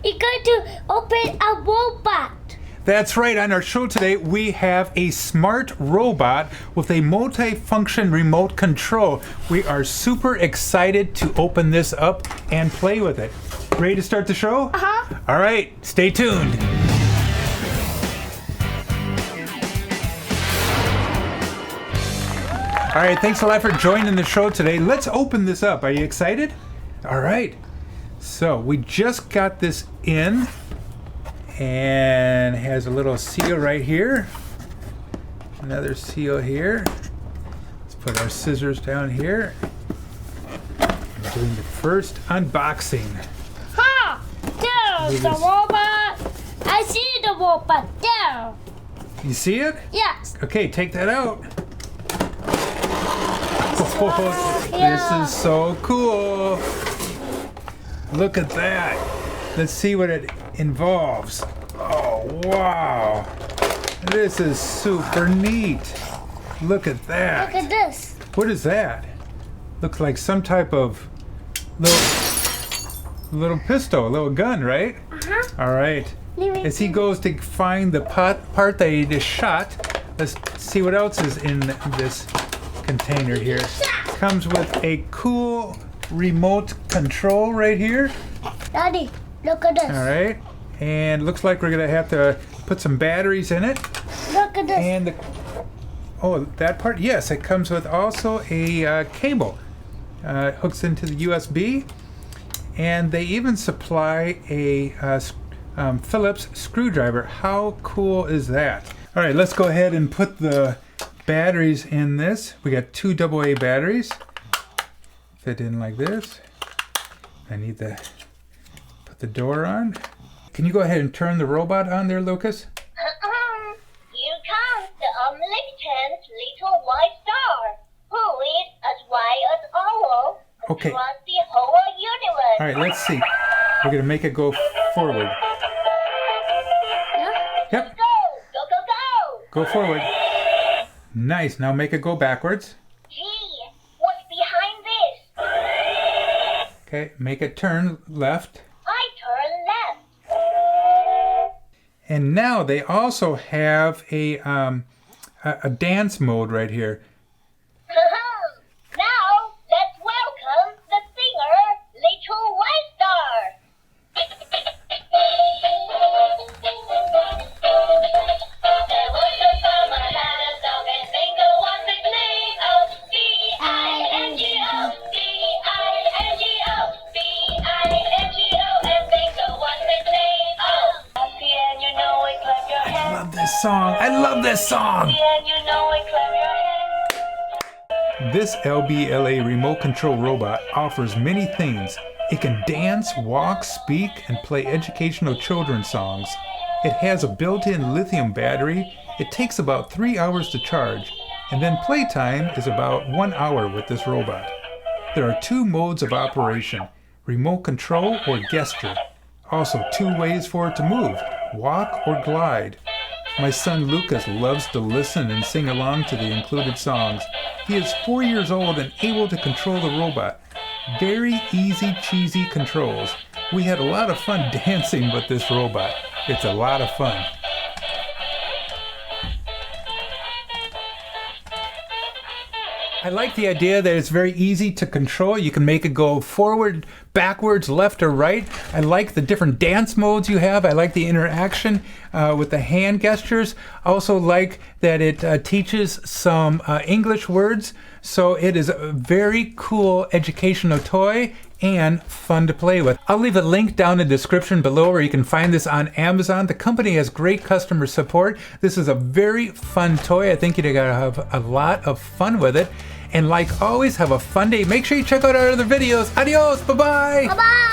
You're going to open a robot. That's right. On our show today, we have a smart robot with a multi-function remote control. We are super excited to open this up and play with it. Ready to start the show? Uh-huh. All right, stay tuned. All right, thanks a lot for joining the show today. Let's open this up. Are you excited? All right. So we just got this in. And it has a little seal right here. Another seal here. Let's put our scissors down here. We're doing the first unboxing. Ha! There's the robot. I see the robot there. You see it? Yes. Okay, take that out. Oh, Yeah. this is so cool. Look at that. Let's see what it involves. Oh, wow. This is super neat. Look at that. Look at this. What is that? Looks like some type of little pistol, a little gun, right? Uh-huh. All right. As he goes to find the part that he just shot, let's see what else is in this container here. Comes with a cool remote control right here. Daddy, look at this. All right. And looks like we're going to have to put some batteries in it. Look at this. And that part, yes, it comes with also a cable. Hooks into the USB. And they even supply a Phillips screwdriver. How cool is that? All right, let's go ahead and put the batteries in this. We got 2 AA batteries. Fit in like this. I need to put the door on. Can you go ahead and turn the robot on there, Lucas? Here comes the omnipotent little white star, who is as white as owl Okay. across the whole universe. All right, let's see. We're going to make it go forward. Yeah? Yep, Go! go forward. Nice. Now make it go backwards. Gee, what's behind this? Okay, make it turn left. I turn left. And now they also have a dance mode right here. Now, let's welcome the singer, Little White Star. There was a farmer had a dog and Bingo was his name. Oh, B-I-N-G-O, B-I-N-G-O, B-I-N-G-O, and Bingo was his name. Oh, happy and you know it, clap your I hands. love this song. I love this song. Happy and you know it, clap your hands. This LBLA remote control robot offers many things. It can dance, walk, speak, and play educational children's songs. It has a built-in lithium battery. It takes about 3 hours to charge, and then playtime is about 1 hour with this robot. There are 2 modes of operation, remote control or gesture. Also 2 ways for it to move, walk or glide. My son Lucas loves to listen and sing along to the included songs. He is 4 years old and able to control the robot. Very easy, cheesy controls. We had a lot of fun dancing with this robot. It's a lot of fun. I like the idea that it's very easy to control. You can make it go forward, backwards, left, or right. I like the different dance modes you have. I like the interaction with the hand gestures. I also like that it teaches some English words. So it is a very cool educational toy and fun to play with. I'll leave a link down in the description below where you can find this on Amazon. The company has great customer support. This is a very fun toy. I think you're gonna have a lot of fun with it. And like always, have a fun day. Make sure you check out our other videos. Adios, bye-bye. Bye-bye.